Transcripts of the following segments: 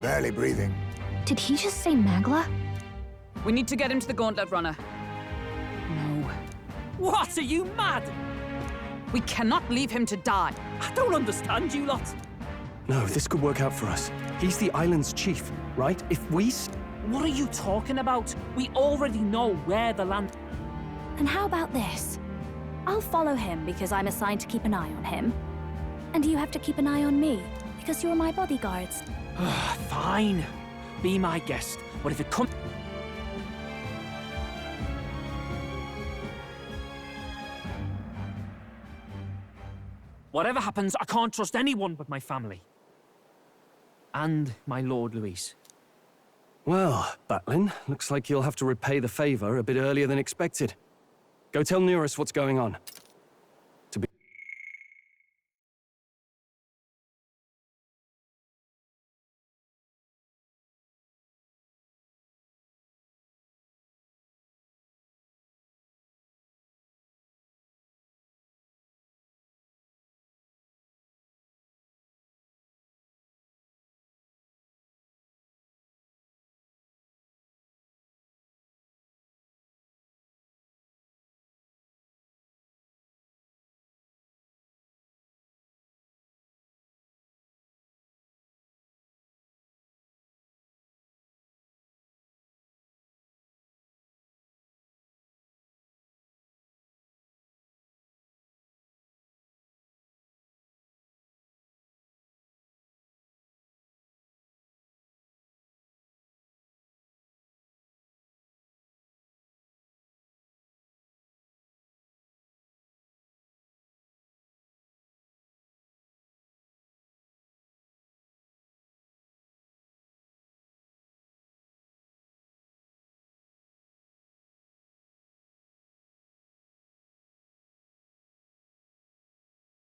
Barely breathing. Did he just say Magla? We need to get him to the Gauntlet Runner. No. What? Are you mad? We cannot leave him to die. I don't understand you lot. No, this could work out for us. He's the island's chief, right? If we... What are you talking about? We already know where the land... And how about this? I'll follow him because I'm assigned to keep an eye on him. And you have to keep an eye on me because you're my bodyguards. Fine. Be my guest. But if it comes... Whatever happens, I can't trust anyone but my family. And my Lord Luis. Well, Batlin, looks like you'll have to repay the favor a bit earlier than expected. Go tell Neurus what's going on.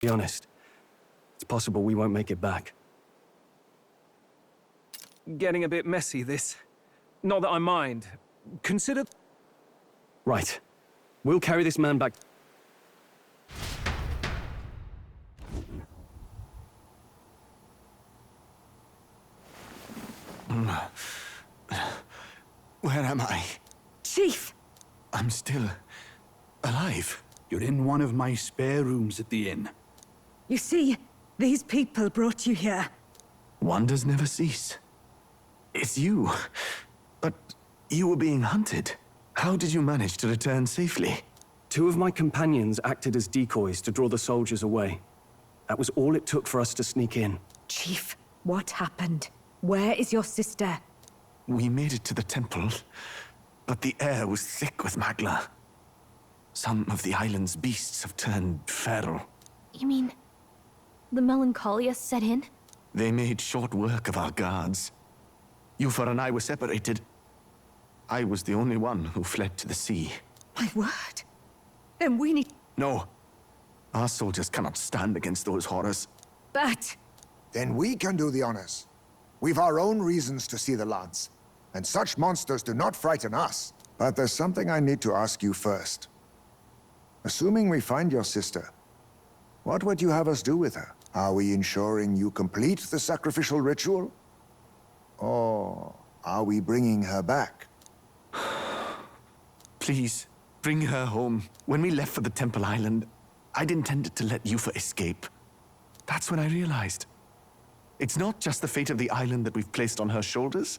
Be honest, it's possible we won't make it back. Getting a bit messy, this. Not that I mind. Consider... Right. We'll carry this man back. Where am I? Chief! I'm still alive. You're in one of my spare rooms at the inn. You see, these people brought you here. Wonders never cease. It's you. But you were being hunted. How did you manage to return safely? 2 of my companions acted as decoys to draw the soldiers away. That was all it took for us to sneak in. Chief, what happened? Where is your sister? We made it to the temple, but the air was thick with Magla. Some of the island's beasts have turned feral. You mean the melancholia set in? They made short work of our guards. Yufa and I were separated. I was the only one who fled to the sea. My word. Then we need... No. Our soldiers cannot stand against those horrors. But... Then we can do the honors. We've our own reasons to see the Lance, and such monsters do not frighten us. But there's something I need to ask you first. Assuming we find your sister, what would you have us do with her? Are we ensuring you complete the sacrificial ritual? Or are we bringing her back? Please, bring her home. When we left for the Temple Island, I'd intended to let Yufa escape. That's when I realized. It's not just the fate of the island that we've placed on her shoulders.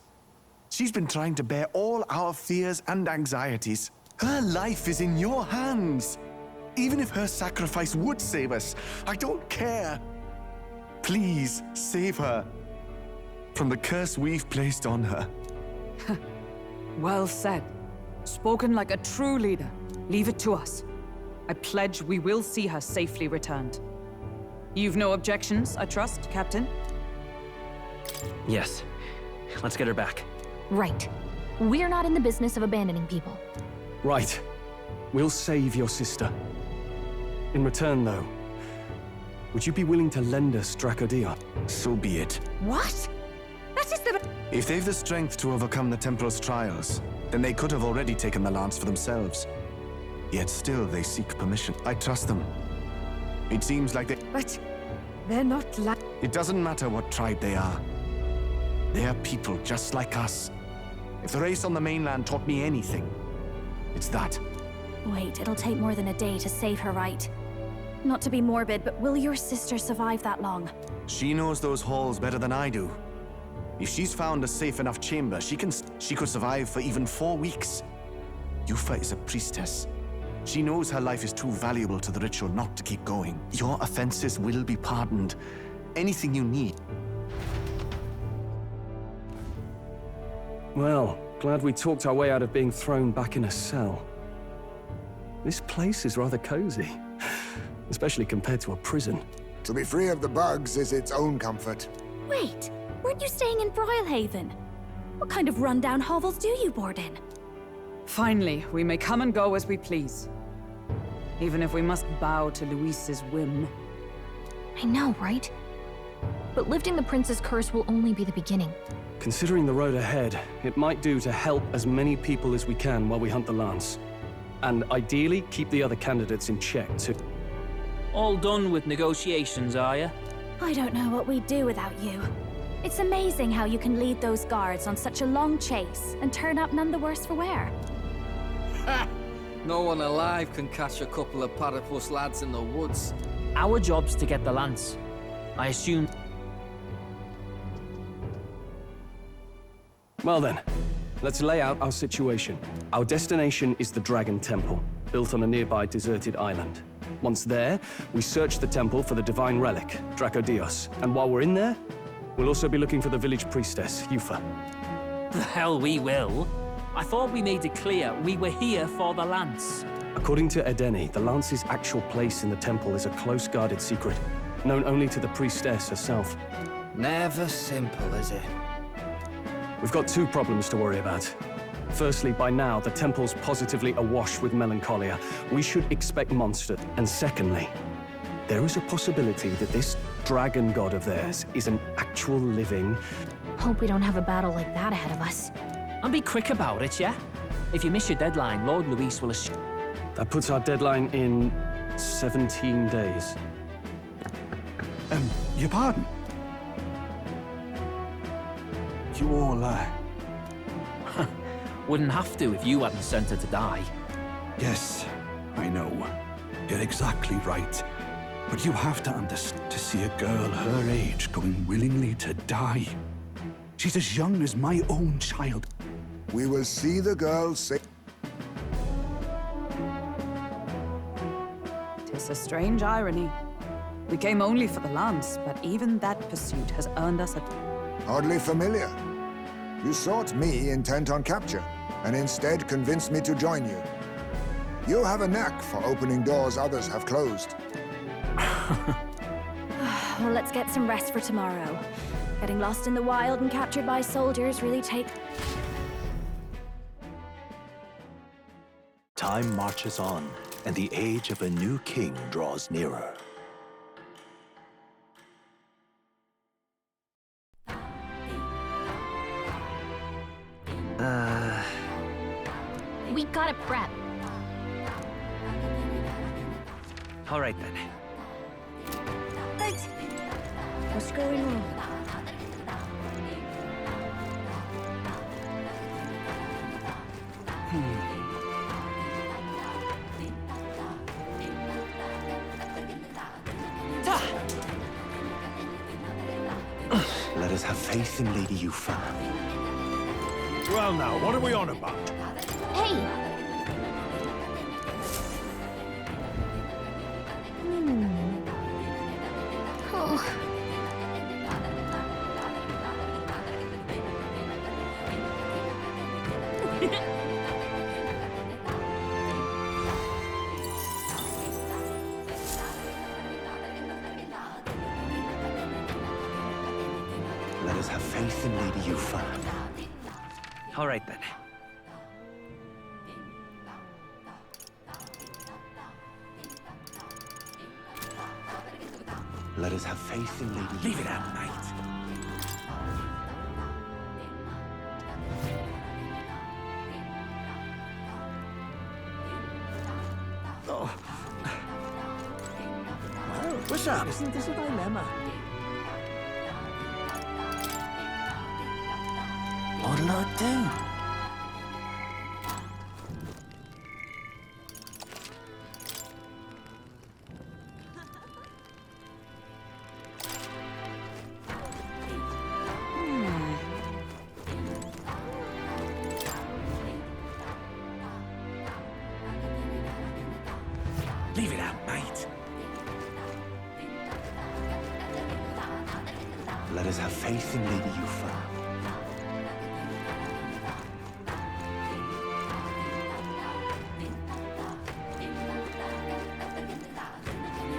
She's been trying to bear all our fears and anxieties. Her life is in your hands. Even if her sacrifice would save us, I don't care. Please, save her from the curse we've placed on her. Well said. Spoken like a true leader. Leave it to us. I pledge we will see her safely returned. You've no objections, I trust, Captain? Yes. Let's get her back. Right. We're not in the business of abandoning people. Right. We'll save your sister. In return, though, would you be willing to lend us Dracodia? So be it. What? That is the... If they've the strength to overcome the Templars' trials, then they could have already taken the lance for themselves. Yet still they seek permission. I trust them. It seems like they... But... they're not like... It doesn't matter what tribe they are. They are people just like us. If the race on the mainland taught me anything, it's that. Wait, it'll take more than a day to save her, right? Not to be morbid, but will your sister survive that long? She knows those halls better than I do. If she's found a safe enough chamber, she could survive for even 4 weeks. Yufa is a priestess. She knows her life is too valuable to the ritual not to keep going. Your offenses will be pardoned. Anything you need. Well, glad we talked our way out of being thrown back in a cell. This place is rather cozy, especially compared to a prison. To be free of the bugs is its own comfort. Wait, weren't you staying in Broilhaven? What kind of rundown hovels do you board in? Finally, we may come and go as we please. Even if we must bow to Luis's whim. I know, right? But lifting the prince's curse will only be the beginning. Considering the road ahead, it might do to help as many people as we can while we hunt the Lance. And ideally, keep the other candidates in check, too. All done with negotiations, are you? I don't know what we'd do without you. It's amazing how you can lead those guards on such a long chase and turn up none the worse for wear. No one alive can catch a couple of platypus lads in the woods. Our job's to get the lance. I assume... Well then, let's lay out our situation. Our destination is the Dragon Temple, built on a nearby deserted island. Once there, we search the temple for the divine relic, Dracodios. And while we're in there, we'll also be looking for the village priestess, Yufa. The hell we will. I thought we made it clear we were here for the lance. According to Edeni, the lance's actual place in the temple is a close-guarded secret, known only to the priestess herself. Never simple, is it? We've got 2 problems to worry about. Firstly, by now, the temple's positively awash with melancholia. We should expect monsters. And secondly, there is a possibility that this dragon god of theirs is an actual living... Hope we don't have a battle like that ahead of us. And be quick about it, yeah? If you miss your deadline, Lord Luis will assume... That puts our deadline in 17 days. Your pardon? You all, Wouldn't have to if you hadn't sent her to die. Yes, I know. You're exactly right. But you have to understand, to see a girl her age going willingly to die. She's as young as my own child. We will see the girl say... Tis a strange irony. We came only for the lance, but even that pursuit has earned us a... Oddly familiar. You sought me intent on capture, and instead convinced me to join you. You have a knack for opening doors others have closed. Well, let's get some rest for tomorrow. Getting lost in the wild and captured by soldiers really take... Time marches on, and the age of a new king draws nearer. We gotta prep. All right, then. Thanks. What's going on? Let us have faith in Lady Yufa. Well now, what are we on about? Hey! Oh. Let us have faith in Lady Yufa. All right, then. Let us have faith in Lady Yufa. Leave it at night. Oh. Well, what's up? Isn't this a dilemma? What'll I do? Leave it out, mate. Let us have faith in Lady Yufa.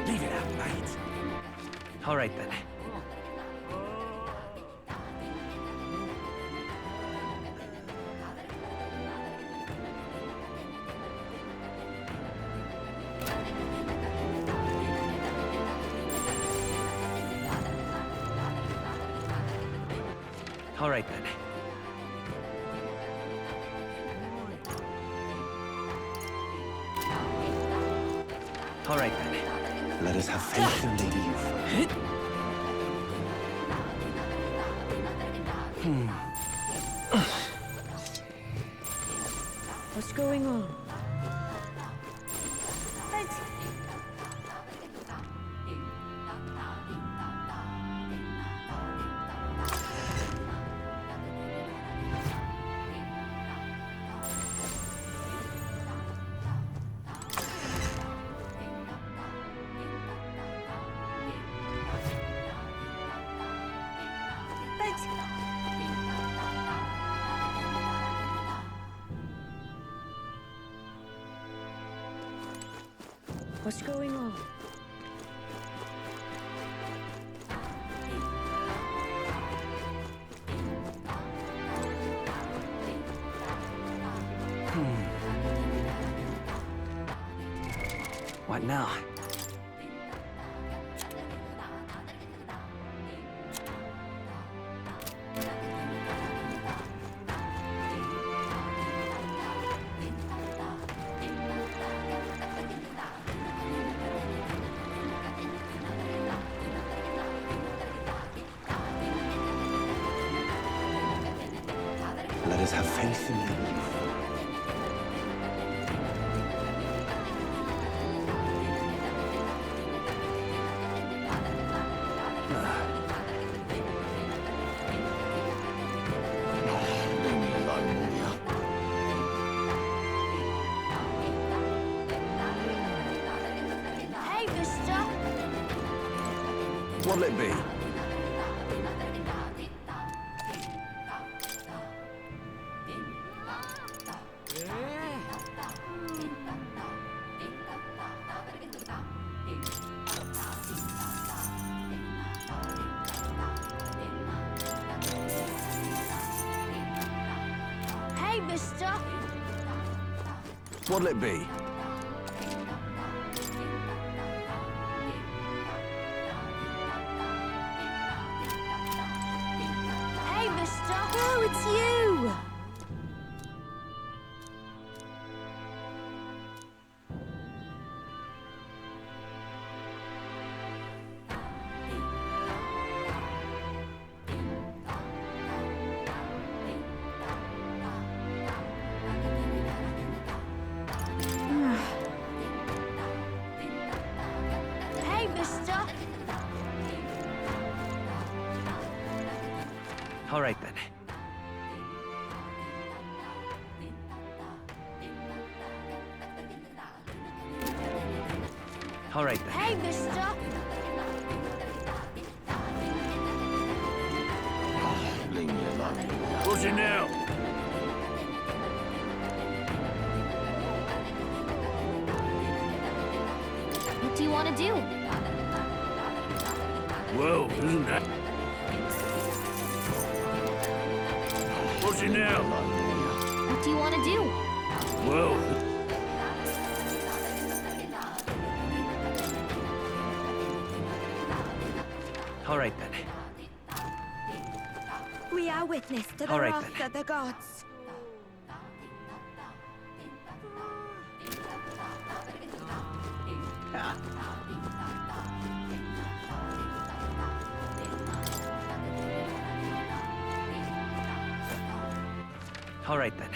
Leave it out, mate. All right, then. All right, then. All right, then. Let us have faith in Lady Yufa. What's going on? What's going on? What now? Let us have faith in Lady Yufa. Hey, mister! What'll it be? Hey, mister! What'll it be? Hey, mister! Oh, it's you! Hey, mister! All right, then. All right, then. Hey, mister! What's it now? What do you want to do? Whoa, isn't that? What's it now? What do you want to do? Whoa. All right, then. We are witness to the All right, wrath then. of the gods. All right then.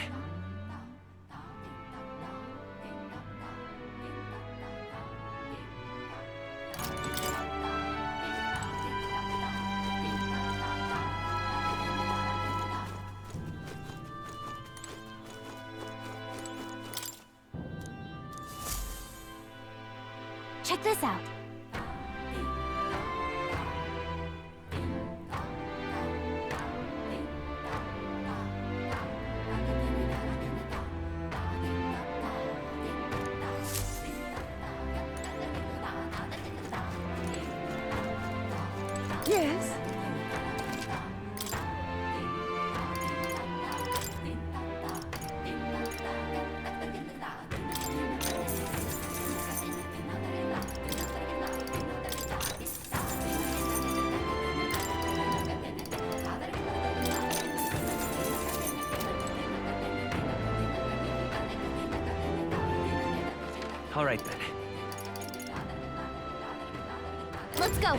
Check this out. Yes. All right then. Let's go.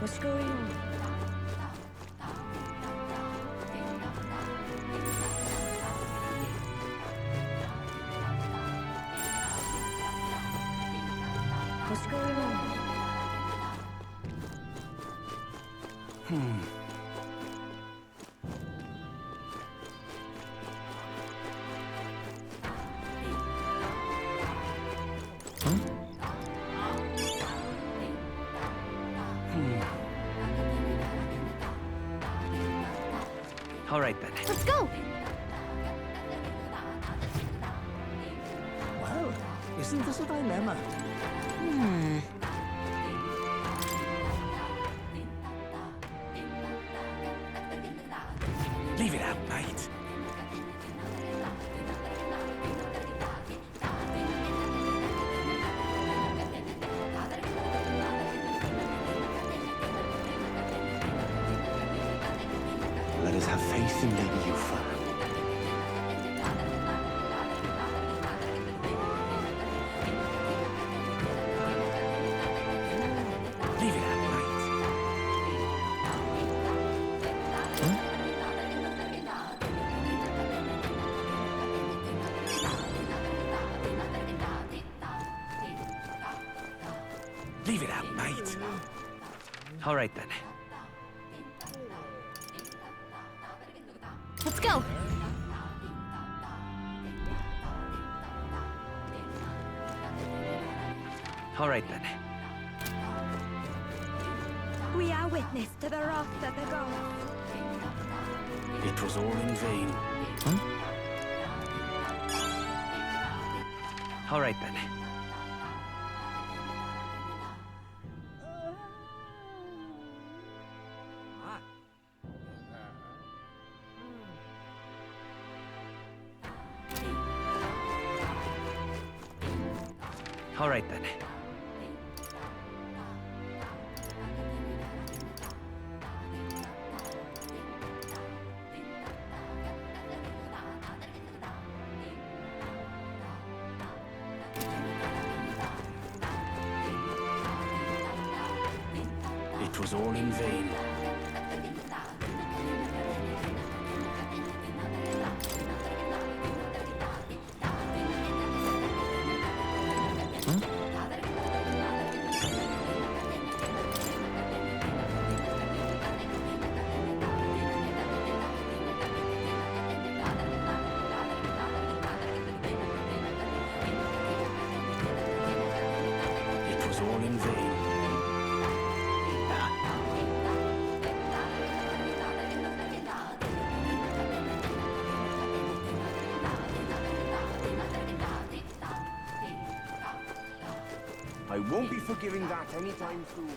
What's going on? What's going on? All right then. Let's go. Well, isn't this a dilemma? Leave it out, mate. Let us have faith in Lady Yufa. Leave it out, mate. Leave it out, mate. All right then. Let's go. All right then. We are witness to the wrath of the gods. It was all in vain. All right then. All right then. It was all in vain. It was all in vain. won't be forgiving that anytime soon.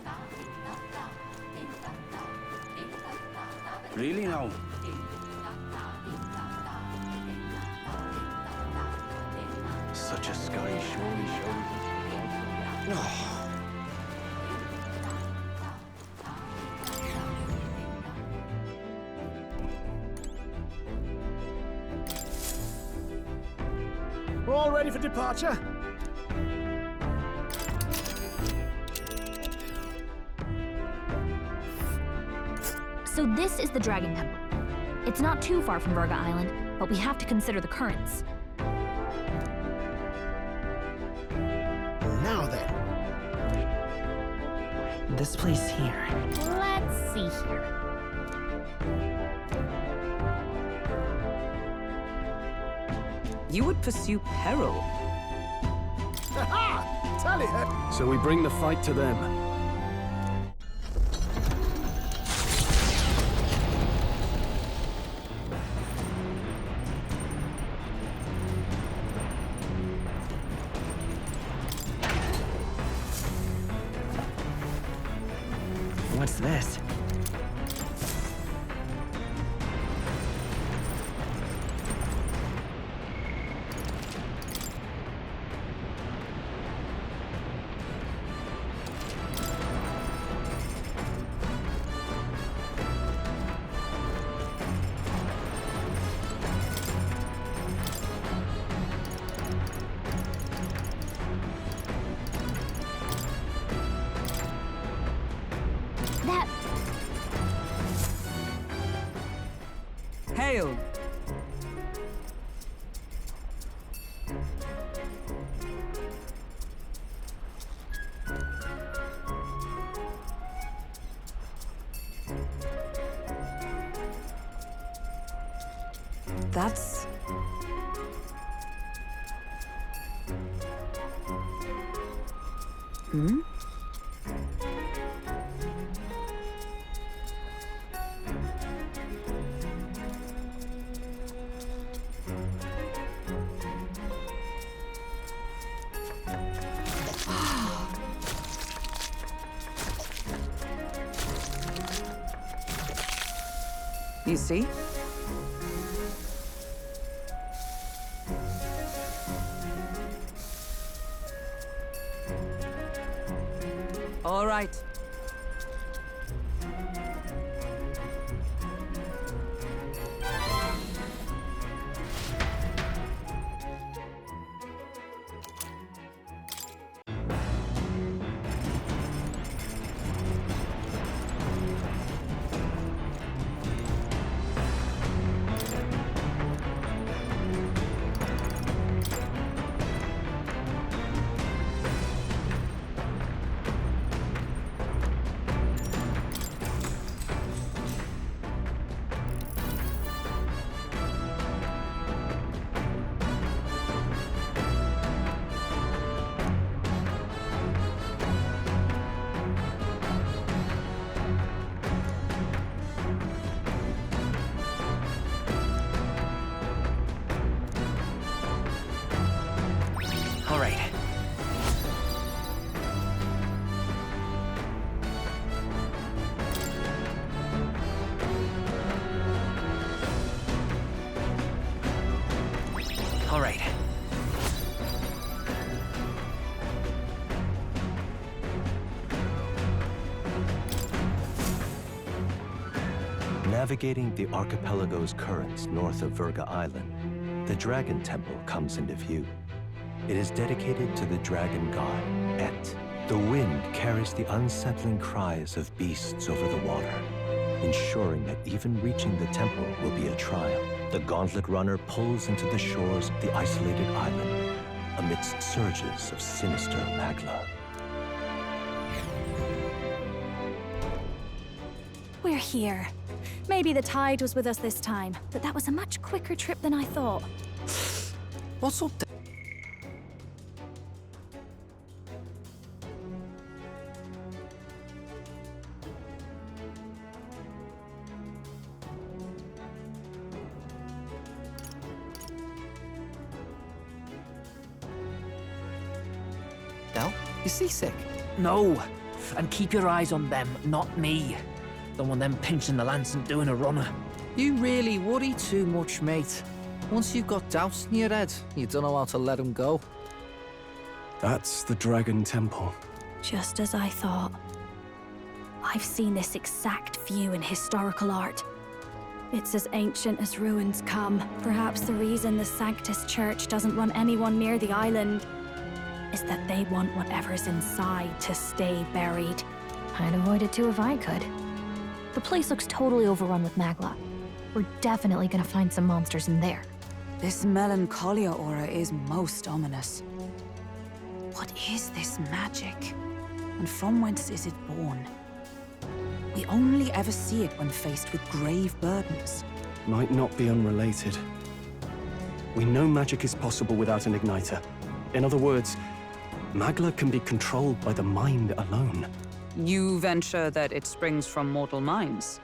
Really now? Such a sky surely shows. We're all ready for departure? So this is the Dragon Temple. It's not too far from Virga Island, but we have to consider the currents. Now then. This place here. Let's see here. You would pursue peril. Ha! Tally her! So we bring the fight to them. What's this? That... Hail! That's... Hmm? You see? All right. All right. All right. Navigating the archipelago's currents north of Virga Island, the Dragon Temple comes into view. It is dedicated to the dragon god, Et. The wind carries the unsettling cries of beasts over the water, ensuring that even reaching the temple will be a trial. The gauntlet runner pulls into the shores of the isolated island amidst surges of sinister magla. We're here. Maybe the tide was with us this time, but that was a much quicker trip than I thought. What's up? You seasick? No. And keep your eyes on them, not me. Don't want them pinching the lance and doing a runner. You really worry too much, mate. Once you've got doubts in your head, you don't know how to let them go. That's the Dragon Temple. Just as I thought. I've seen this exact view in historical art. It's as ancient as ruins come. Perhaps the reason the Sanctus Church doesn't want anyone near the island is that they want whatever's inside to stay buried. I'd avoid it too if I could. The place looks totally overrun with Magla. We're definitely gonna find some monsters in there. This melancholia aura is most ominous. What is this magic? And from whence is it born? We only ever see it when faced with grave burdens. Might not be unrelated. We know magic is possible without an igniter. In other words, Magla can be controlled by the mind alone. You venture that it springs from mortal minds?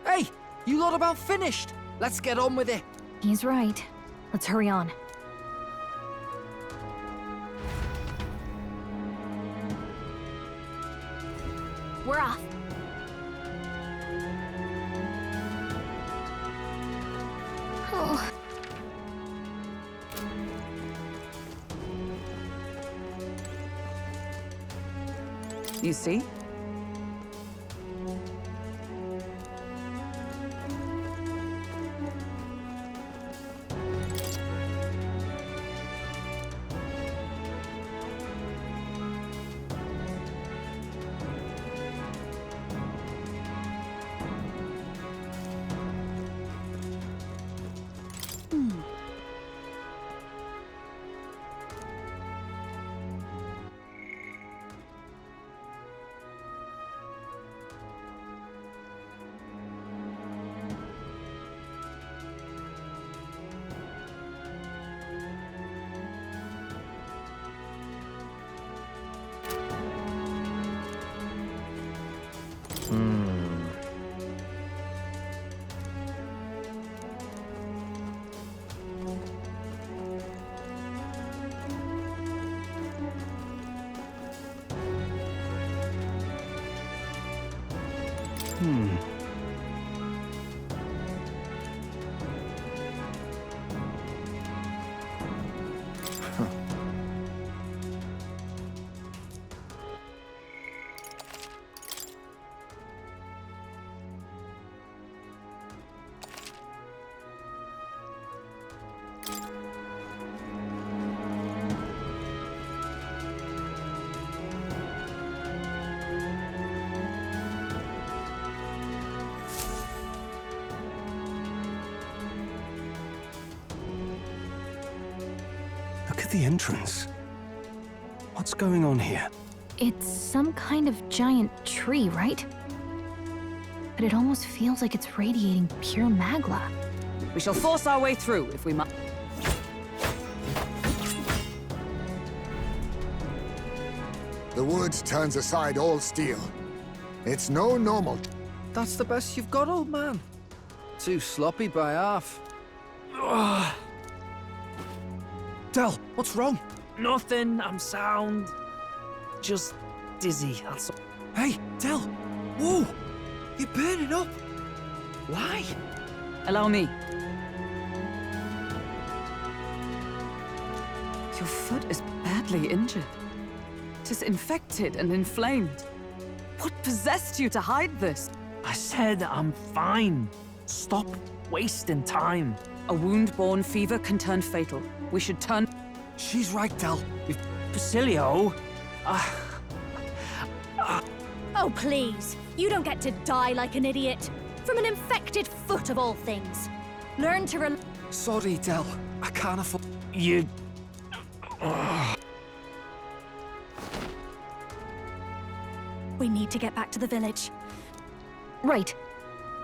Hey, you lot about finished. Let's get on with it. He's right. Let's hurry on. We're off. Oh. You see? Look at the entrance. What's going on here? It's some kind of giant tree, right? But it almost feels like it's radiating pure Magla. We shall force our way through if we must. The wood turns aside all steel. It's no normal. That's the best you've got, old man. Too sloppy by half. Del, what's wrong? Nothing, I'm sound. Just dizzy, that's all. Hey, Del! Whoa! You're burning up! Why? Allow me. Your foot is badly injured. It is infected and inflamed. What possessed you to hide this? I said I'm fine. Stop wasting time. A wound-borne fever can turn fatal. We should turn... She's right, Del. Basilio? Oh, please. You don't get to die like an idiot. From an infected foot of all things. Learn to Sorry, Del. I can't afford... You... We need to get back to the village. Right.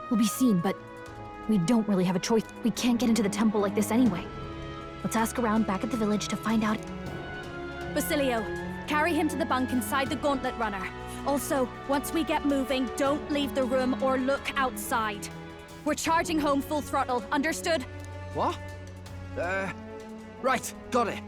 We'll be seen, but we don't really have a choice. We can't get into the temple like this anyway. Let's ask around back at the village to find out. Basilio, carry him to the bunk inside the gauntlet runner. Also, once we get moving, don't leave the room or look outside. We're charging home full throttle, understood? What? Right, got it.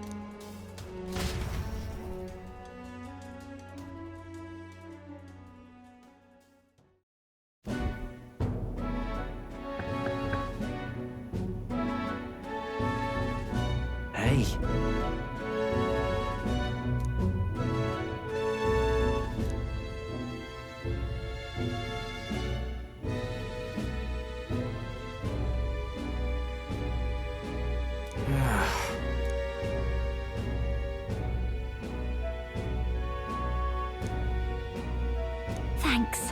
Thanks.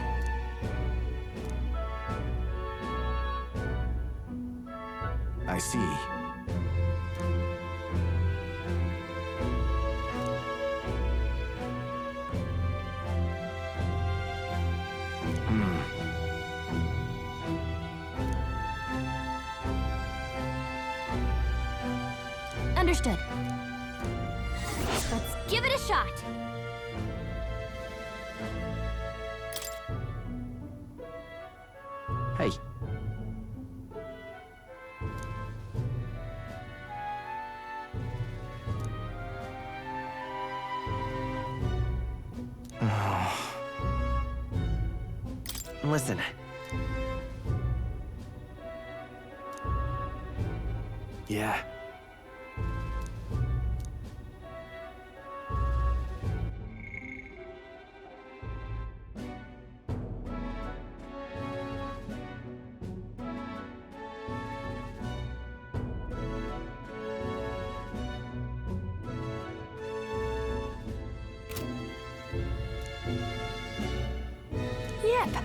I see. Understood. Let's give it a shot. Hey. Listen. Yeah. Yep.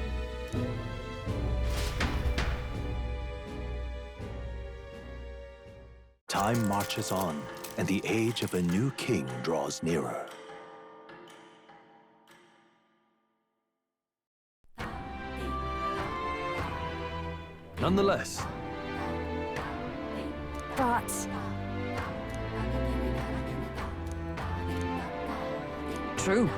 Time marches on, and the age of a new king draws nearer. Nonetheless, But True.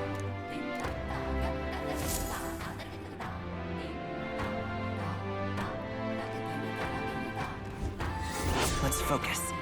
Let's focus.